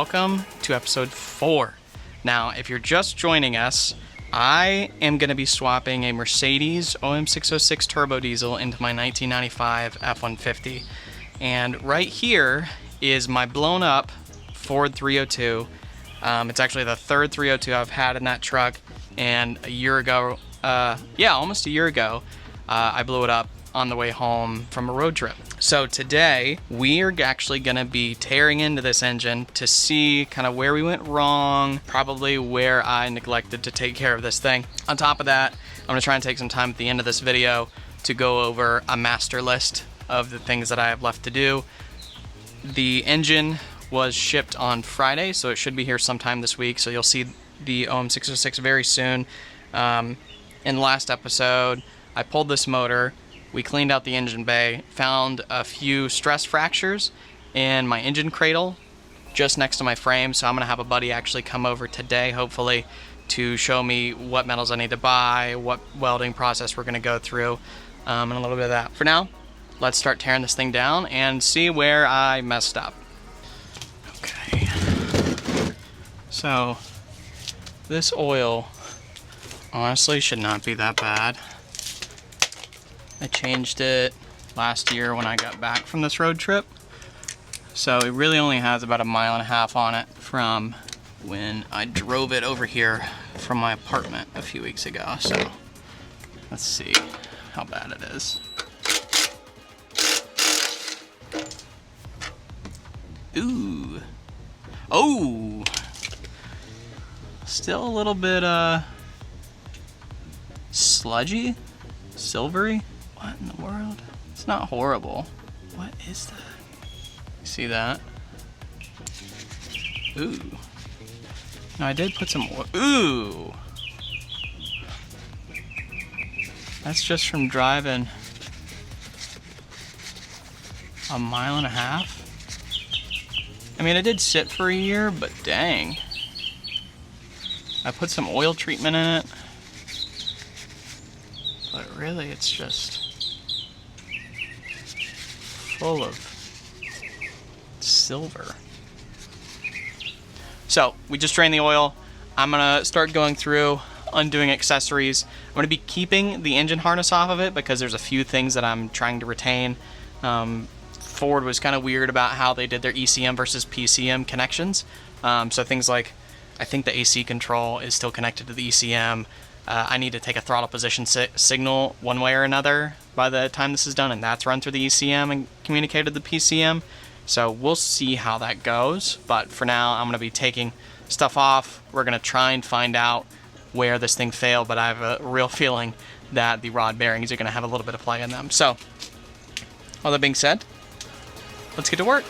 welcome to episode 4. Now, if you're just joining us, I am going to be swapping a Mercedes OM606 turbo diesel into my 1995 F-150. And right here is my blown up Ford 302. It's actually the third 302 I've had in that truck, and a year ago, almost a year ago, I blew it up on the way home from a road trip. So today we are actually going to be tearing into this engine to see kind of where we went wrong, probably where I neglected to take care of this thing. On top of that, I'm going to try and take some time at the end of this video to go over a master list of the things that I have left to do. The engine was shipped on Friday, so it should be here sometime this week, so you'll see the OM606 very soon. In the last episode, I pulled this motor, we cleaned out the engine bay, found a few stress fractures in my engine cradle just next to my frame, so I'm going to have a buddy actually come over today, hopefully, to show me what metals I need to buy, what welding process we're going to go through, and a little bit of that. For now, let's start tearing this thing down and see where I messed up. Okay. So, this oil honestly should not be that bad. I changed it last year when I got back from this road trip. So it really only has about 1.5 miles on it from when I drove it over here from my apartment a few weeks ago. So let's see how bad it is. Ooh. Oh! Still a little bit sludgy, silvery. What in the world? It's not horrible. What is that? You see that? Ooh. No, I did put some oil. Ooh! That's just from driving 1.5 miles. I mean, it did sit for a year, but dang. I put some oil treatment in it. But really, it's just full of silver. So, we just drained the oil. I'm gonna start going through, undoing accessories. I'm gonna be keeping the engine harness off of it because there's a few things that I'm trying to retain. Ford was kind of weird about how they did their ECM versus PCM connections. So things like, I think the AC control is still connected to the ECM. I need to take a throttle position signal one way or another by the time this is done, and that's run through the ECM and communicated to the PCM. So we'll see how that goes, but for now I'm going to be taking stuff off. We're going to try and find out where this thing failed, but I have a real feeling that the rod bearings are going to have a little bit of play in them. So, all that being said, let's get to work.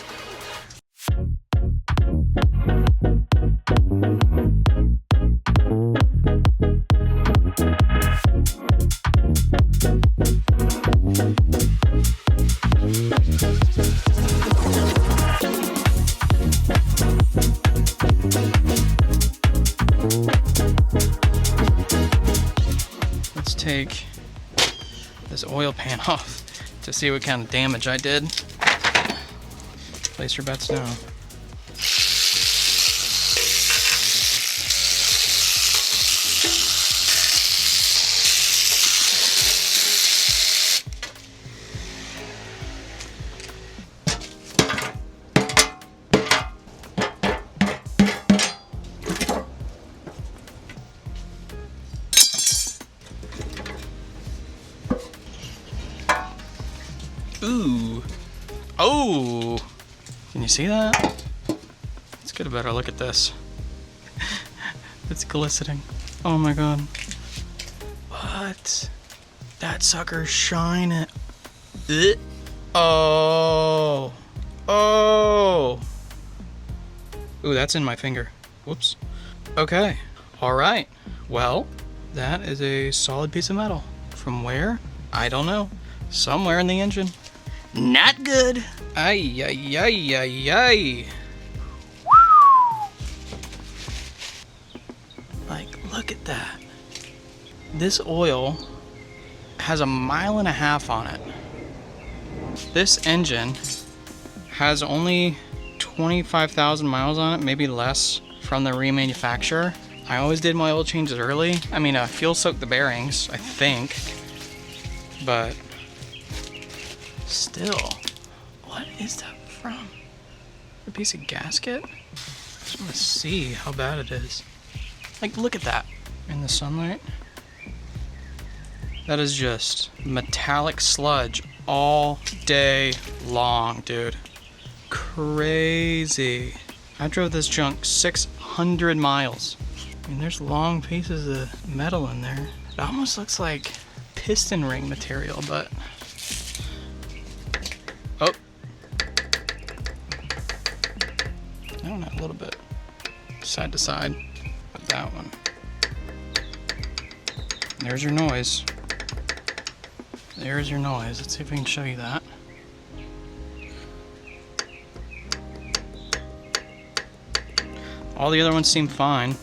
Let's take this oil pan off to see what kind of damage I did. Place your bets now. Ooh. Oh! Can you see that? Let's get a better look at this. It's glistening. Oh my god. What? That sucker's shining. Oh. Oh. Ooh, that's in my finger. Whoops. Okay. Alright. Well, that is a solid piece of metal. From where? I don't know. Somewhere in the engine. Not good. Ay, ay, ay, ay, ay. Like, look at that. This oil has 1.5 miles on it. This engine has only 25,000 miles on it, maybe less from the remanufacturer. I always did my oil changes early. I mean, fuel soaked the bearings, I think, but still, what is that from? A piece of gasket? I just want to see how bad it is. Like, look at that in the sunlight. That is just metallic sludge all day long, dude. Crazy. I drove this junk 600 miles. I mean, there's long pieces of metal in there. It almost looks like piston ring material, but... Oh. I don't know, a little bit. Side to side with that one. There's your noise. There's your noise. Let's see if we can show you that. All the other ones seem fine.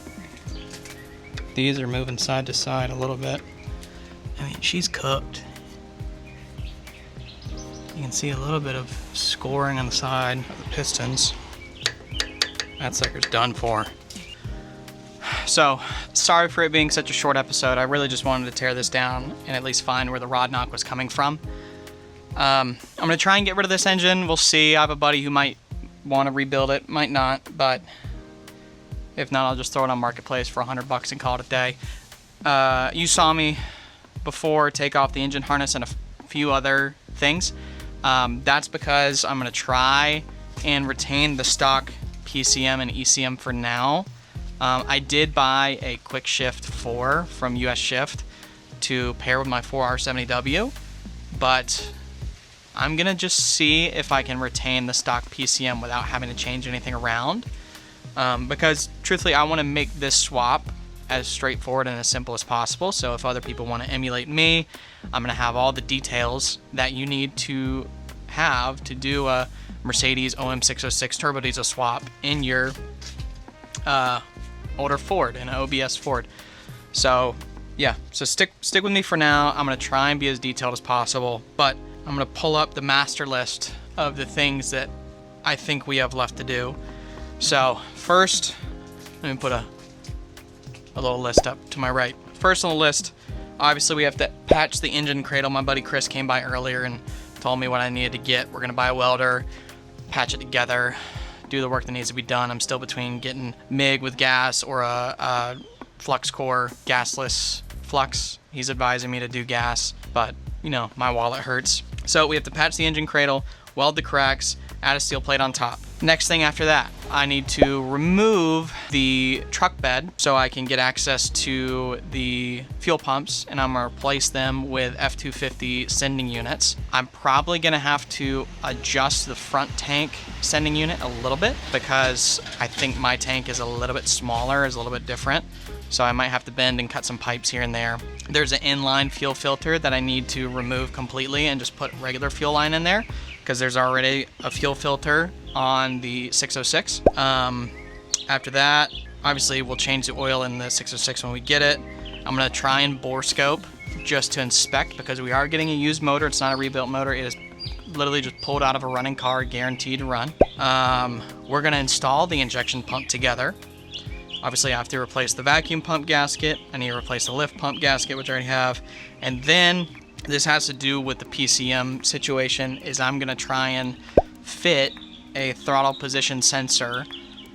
These are moving side to side a little bit. I mean, she's cooked. You can see a little bit of scoring on the side of the pistons. That sucker's done for. So, sorry for it being such a short episode. I really just wanted to tear this down and at least find where the rod knock was coming from. I'm going to try and get rid of this engine. We'll see. I have a buddy who might want to rebuild it, might not, but if not, I'll just throw it on Marketplace for $100 and call it a day. You saw me before take off the engine harness and a few other things. That's because I'm going to try and retain the stock PCM and ECM for now. I did buy a Quick Shift 4 from US Shift to pair with my 4R70W, but I'm going to just see if I can retain the stock PCM without having to change anything around. Because truthfully, I want to make this swap as straightforward and as simple as possible. So if other people want to emulate me, I'm going to have all the details that you need to have to do a Mercedes OM606 turbo diesel swap in your older Ford, in an OBS Ford. So yeah, so stick with me for now. I'm going to try and be as detailed as possible, but I'm going to pull up the master list of the things that I think we have left to do. So first, let me put a little list up to my right. First on the list, obviously we have to patch the engine cradle. My buddy Chris came by earlier and told me what I needed to get. We're gonna buy a welder, patch it together, do the work that needs to be done. I'm still between getting MIG with gas or a flux core gasless flux. He's advising me to do gas, but you know, my wallet hurts. So we have to patch the engine cradle, weld the cracks, add a steel plate on top. Next thing after that, I need to remove the truck bed so I can get access to the fuel pumps, and I'm gonna replace them with F-150 sending units. I'm probably gonna have to adjust the front tank sending unit a little bit because I think my tank is a little bit smaller, is a little bit different. So I might have to bend and cut some pipes here and there. There's an inline fuel filter that I need to remove completely and just put regular fuel line in there because there's already a fuel filter on the 606. After that, obviously we'll change the oil in the 606 when we get it. I'm gonna try and bore scope just to inspect because we are getting a used motor. It's not a rebuilt motor. It is literally just pulled out of a running car, guaranteed to run. We're gonna install the injection pump together. Obviously I have to replace the vacuum pump gasket. I need to replace the lift pump gasket, which I already have. And then this has to do with the PCM situation, is I'm gonna try and fit a throttle position sensor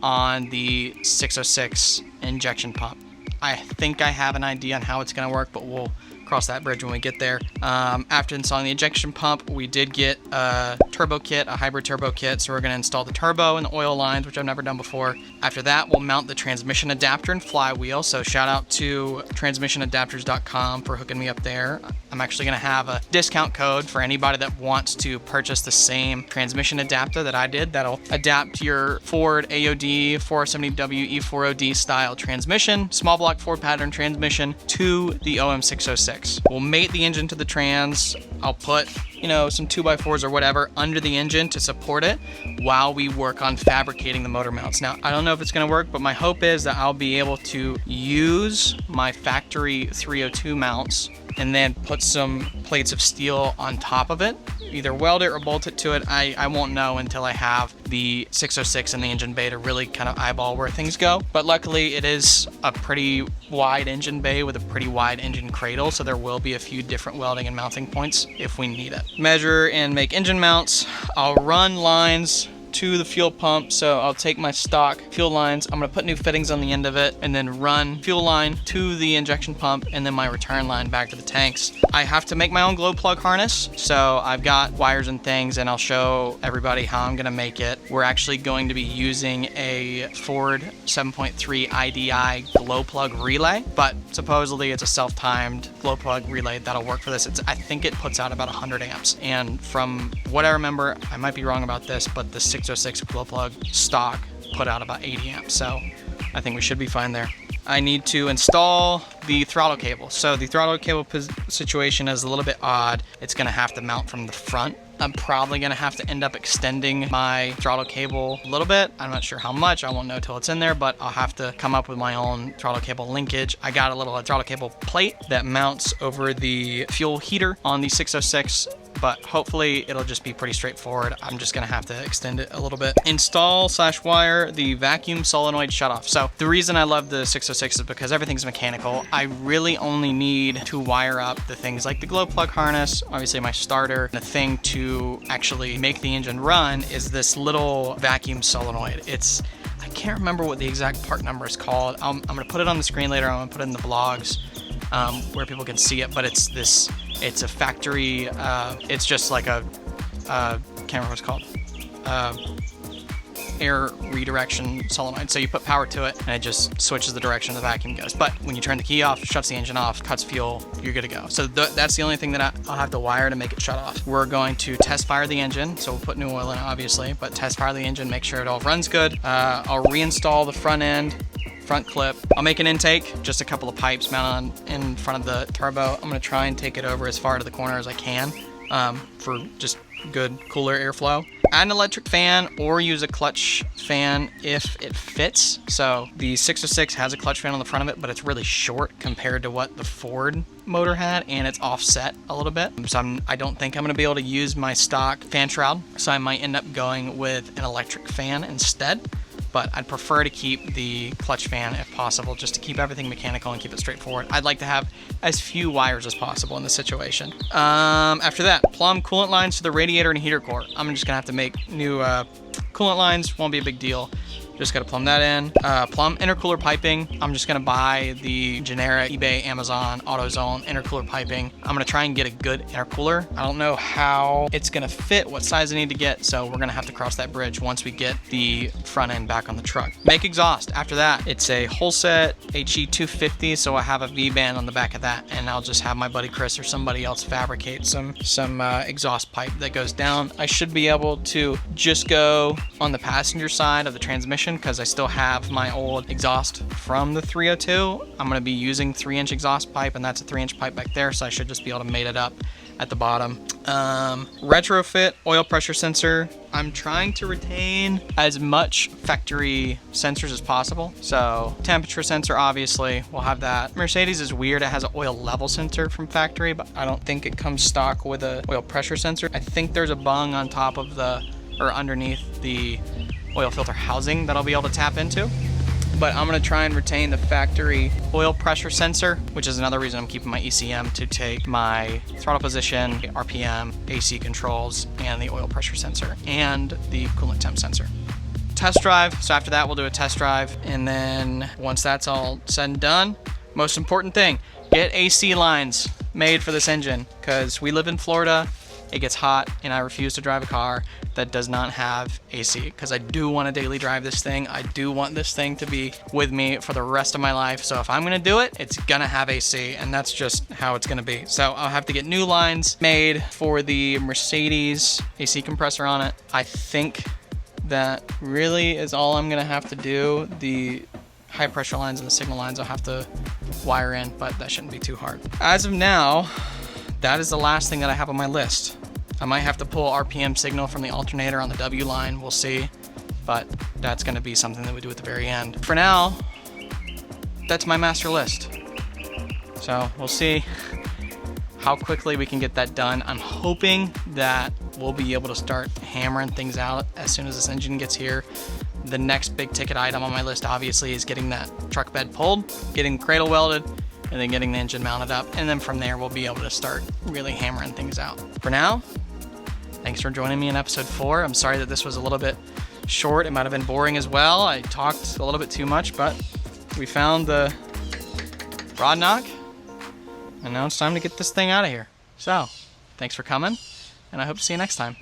on the 606 injection pump. I think I have an idea on how it's gonna work, but we'll cross that bridge when we get there. After installing the injection pump, we did get a turbo kit, a hybrid turbo kit, so we're gonna install the turbo and the oil lines, which I've never done before. After that, we'll mount the transmission adapter and flywheel, so shout out to transmissionadapters.com for hooking me up there. I'm actually gonna have a discount code for anybody that wants to purchase the same transmission adapter that I did. That'll adapt your Ford AOD 470W E4OD style transmission, small block Ford pattern transmission to the OM606. We'll mate the engine to the trans. I'll put you know, some 2x4s or whatever under the engine to support it while we work on fabricating the motor mounts. Now, I don't know if it's gonna work, but my hope is that I'll be able to use my factory 302 mounts and then put some plates of steel on top of it, either weld it or bolt it to it. I won't know until I have the 606 in the engine bay to really kind of eyeball where things go. But luckily it is a pretty wide engine bay with a pretty wide engine cradle, so there will be a few different welding and mounting points if we need it. Measure and make engine mounts. I'll run lines to the fuel pump, so I'll take my stock fuel lines, I'm gonna put new fittings on the end of it, and then run fuel line to the injection pump and then my return line back to the tanks. I have to make my own glow plug harness, so I've got wires and things, and I'll show everybody how I'm gonna make it. We're actually going to be using a Ford 7.3 IDI glow plug relay, but supposedly it's a self-timed glow plug relay that'll work for this. I think it puts out about 100 amps, and from what I remember, I might be wrong about this, but the 606 glow plug stock put out about 80 amps, so I think we should be fine there. I need to install the throttle cable. So the throttle cable situation is a little bit odd. It's gonna have to mount from the front. I'm probably gonna have to end up extending my throttle cable a little bit. I'm not sure how much, I won't know till it's in there, but I'll have to come up with my own throttle cable linkage. I got a little throttle cable plate that mounts over the fuel heater on the 606, but hopefully it'll just be pretty straightforward. I'm just gonna have to extend it a little bit. Install/wire the vacuum solenoid shutoff. So the reason I love the 606 is because everything's mechanical. I really only need to wire up the things like the glow plug harness, obviously my starter. The thing to actually make the engine run is this little vacuum solenoid. I can't remember what the exact part number is called. I'm gonna put it on the screen later. I'm gonna put it in the blogs where people can see it, but it's a factory, it's just like a can't remember what it's called, air redirection solenoid. So you put power to it and it just switches the direction the vacuum goes. But when you turn the key off, shuts the engine off, cuts fuel, you're good to go. So that's the only thing that I'll have to wire to make it shut off. We're going to test fire the engine. So we'll put new oil in it, obviously, but test fire the engine, make sure it all runs good. I'll reinstall the front end, front clip. I'll make an intake, just a couple of pipes mounted in front of the turbo. I'm gonna try and take it over as far to the corner as I can for just good cooler airflow. Add an electric fan or use a clutch fan if it fits. So the 606 has a clutch fan on the front of it, but it's really short compared to what the Ford motor had, and it's offset a little bit. So I don't think I'm gonna be able to use my stock fan shroud. So I might end up going with an electric fan instead. But I'd prefer to keep the clutch fan if possible, just to keep everything mechanical and keep it straightforward. I'd like to have as few wires as possible in this situation. After that, plumb coolant lines to the radiator and heater core. I'm just gonna have to make new coolant lines, won't be a big deal. Just gotta plumb that in. Plumb intercooler piping. I'm just gonna buy the generic eBay, Amazon, AutoZone intercooler piping. I'm gonna try and get a good intercooler. I don't know how it's gonna fit, what size I need to get, so we're gonna have to cross that bridge once we get the front end back on the truck. Make exhaust. After that, it's a whole set HE 250, so I have a V-band on the back of that, and I'll just have my buddy Chris or somebody else fabricate some exhaust pipe that goes down. I should be able to just go on the passenger side of the transmission, because I still have my old exhaust from the 302. I'm going to be using 3-inch exhaust pipe, and that's a 3-inch pipe back there, so I should just be able to mate it up at the bottom. Retrofit oil pressure sensor. I'm trying to retain as much factory sensors as possible. So temperature sensor, obviously, we'll have that. Mercedes is weird. It has an oil level sensor from factory, but I don't think it comes stock with a oil pressure sensor. I think there's a bung on top of or underneath the oil filter housing that I'll be able to tap into. But I'm gonna try and retain the factory oil pressure sensor, which is another reason I'm keeping my ECM to take my throttle position, RPM, AC controls, and the oil pressure sensor, and the coolant temp sensor. Test drive, so after that we'll do a test drive, and then once that's all said and done, most important thing, get AC lines made for this engine, because we live in Florida, it gets hot, and I refuse to drive a car that does not have AC, because I do want to daily drive this thing. I do want this thing to be with me for the rest of my life. So if I'm gonna do it, it's gonna have AC, and that's just how it's gonna be. So I'll have to get new lines made for the Mercedes AC compressor on it. I think that really is all I'm gonna have to do. The high pressure lines and the signal lines I'll have to wire in, but that shouldn't be too hard. As of now, that is the last thing that I have on my list. I might have to pull RPM signal from the alternator on the W line, we'll see. But that's going to be something that we do at the very end. For now, that's my master list. So we'll see how quickly we can get that done. I'm hoping that we'll be able to start hammering things out as soon as this engine gets here. The next big ticket item on my list obviously is getting that truck bed pulled, getting the cradle welded, and then getting the engine mounted up. And then from there, we'll be able to start really hammering things out. For now, thanks for joining me in episode 4. I'm sorry that this was a little bit short. It might have been boring as well. I talked a little bit too much, but we found the rod knock, and now it's time to get this thing out of here. So, thanks for coming, and I hope to see you next time.